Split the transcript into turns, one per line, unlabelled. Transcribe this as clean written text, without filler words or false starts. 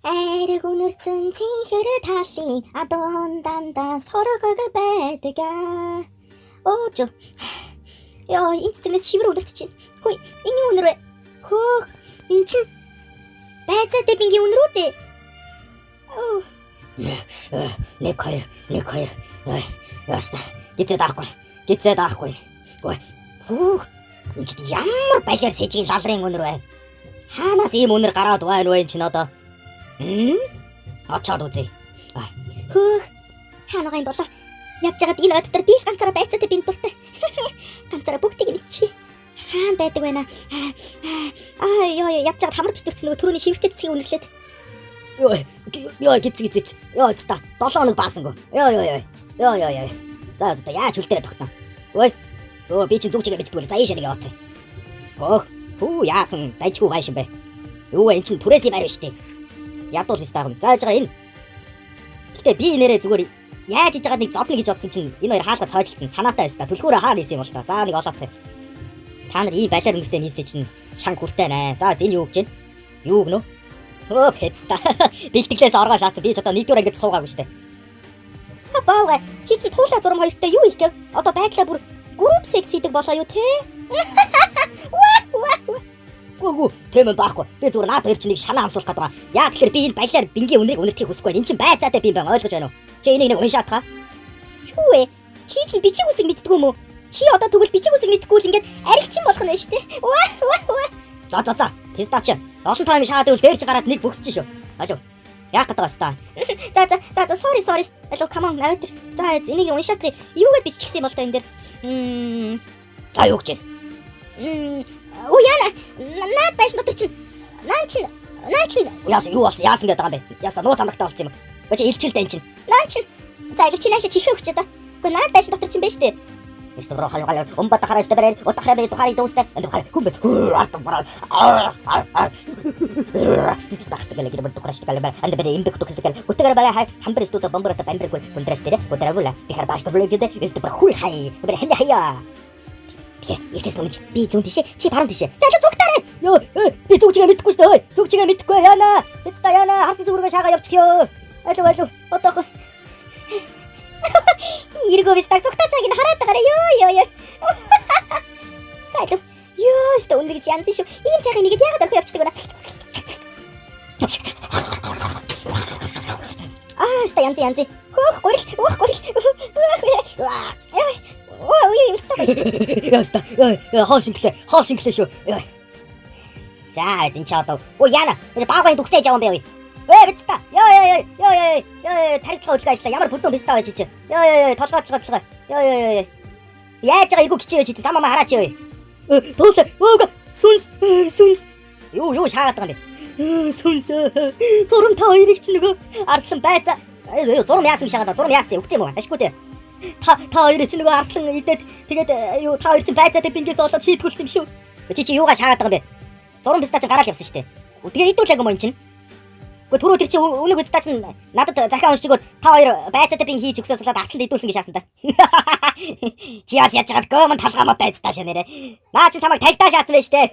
Айраг үнэрсэн цэнхэр талын адуун дандаа сургаг байдаг. Өөж. Яа, энэ цэцгнээс шивэр үлдэрч чинь. Хөөе, энэ юу үнэр вэ? Хөөх, эн чинь байцаатай бингийн үнэр үү дээ. Оо.
Нэг хоёр. Яста. Гизээ даахгүй. Ой. Хөөх. Энэ чинь ямар баяр сэжийн лалрын үнэр вэ? Хаанаас ийм үнэр гараад байна вэ энэ чинь одоо? Очоод үзье.
Хөөх. Хаанаа юм болоо? Ядж жагаад энэ ойд дээр би ганцаараа байцаатай бинт дуртай. Ганцаараа бүгдийг мэдчихье. Хаан байдаг байна. Яа, ядж жагаад хамар битэрсэн нөгөө түрүүний шивэртэй цэцгийг үнэрлээд.
Ёо гиз. Ёо та 7 хоног баасангүй. Ёо. За яаж хүлдэрэ тогтноо. Ой. Би чинь зүг чигээ мэддэггүй. За ийш нэг яваатай. Хөө яасан дайчгүй байшин бэ. Юу энэ чинь түрээсний байр биш үү? Ядуул биш таахан. Зааж байгаа энэ. Гэтэ би нэрээ зүгээр яаж иж байгааг нэг зодно гэж бодсон чинь энэ хоёр хаалгац хойжилсан санаатай байс та. Түлхүүрээ хаа нисэн юм бол та. За нэг олоотой. Та нар ийм балиар өнгөтэй нисэн чинь шанг хүртэй нэ. За энэ юу гэж байна? Юу гэнэ? Пэцта. Бэлтгэлээс оргоо шаацсан. Би ч одоо нэгдүгээр ангид суугаагүй штэ.
За баага. Чи чинь туулаа зурм хоёртой юу их гэв? Одоо байдлаа бүр group sex хийдэг болоо юу те?
Гүү тэм баахгүй. Би зүгээр наад хоёр чинь нэг шанаа хамсуулах гэдэг. Яа тэгэхээр би энэ балиар бингийн үнэрийг үнэрхийг хүсэхгүй. Энэ чинь байцаатай би байна. Ойлгож байна уу? Чи энийг нэг уншаад хаа.
Юу вэ? Чи чинь бичиг үсэг мэддэггүй юм уу? Чи одоо тэгвэл бичиг үсэг мэддэггүй л ингээд аригчин болох нь шүү дээ.
За. Пистач. Олон тайм шахаад ивэл дээр чи гараад нэг бөхсөж шүү. Алуу. Яах гэдэг вэ та?
За, sorry. Алуу, come on, навд. За, энийг уншаад юугаар биччихсэн юм бол та энэ дээр.
За юу гэж?
Яна. Наад байж дотор чинь. Наан чинь.
Яасан юу болсон? Яасан гэдэг юм бэ? Яасан нууц амрагтай болсон юм. Бачи илчилтэй эн чинь.
Наан чинь. За, илчил наашаа чихээ өгч одоо. Гэхдээ наад байж дотор чинь байж тээ.
Истороо хаягаа умбата хараа исторээ утахраа тухай дуустай энэ тухай хүмбэ арт бараа тахтагал гэр бод тухайштагал ба анд бэрэ имбэг тухайстагал утгаар баа хамбэр стута бомборта бамбэргүй контрастерэ утарагула тихар бааштай 블랙дэ ист бэр хуй хай бэр хэнэ хаяа якэс номч би зүүн тишээ чи баруун тишээ за зүгтарэ ёо би зүг чигээ мэдхгүй шүү дээ зүг чигээ мэдхгүй яана битта яана харсан зүгргээ шаага явчихё алуу одоох
Иргөө вистаг зүгтаачааг ин хараад байгаа ёо. За ёо өстө үнэр гэж янз шүү. Ийм сайхан нэгэд яагаад орхив явчихдаг вэ? Өстө янз. Хөөх гурил.
Өстө. Хоол шингэлээ шүү. За эзэн чаадаа. Яна. Баагаан дүгсээж явсан бэ. Битта. Ёо. Тархилгаа үлгэж ажиллаа. Ямар бүдүүн бистаа байж чи. Ёо. Толгой. Ёо. Яаж байгаа игүй гिचээ чи замаа хараач ёо. Туулаа. Сүнс. Юу шаагаад байгаа юм бэ? Сүнс. Зурм та хоёрыг чи нөгөө арслан байцаа. Зурм яасан шаагаад зурм яац өгч юм уу? Ашгүй дээ. Та хоёрыг чи нөгөө арслан идээд тэгээд юу та хоёр чи байцаатай бингээс олоод шийтгүүлсэн юм шүү. Чи юугаа шаагаад байгаа юм бэ? Зурм бистаа чи гараал явсан шүү дээ. Тэгээд идүүлээг юм чинь. Гэхдээ түрүү тэр чи өнөг үдтаа чинь надад захиа уншчихгоо та хоёр байцаатай бин хийж өгсөөсөлд арсланд идүүлсэн гэж яасан та. Чи яас яаж чад гомон талгаамаатай айцтаа шанарэ. Наа чи чамайг тагтаа шаацсан байж тээ.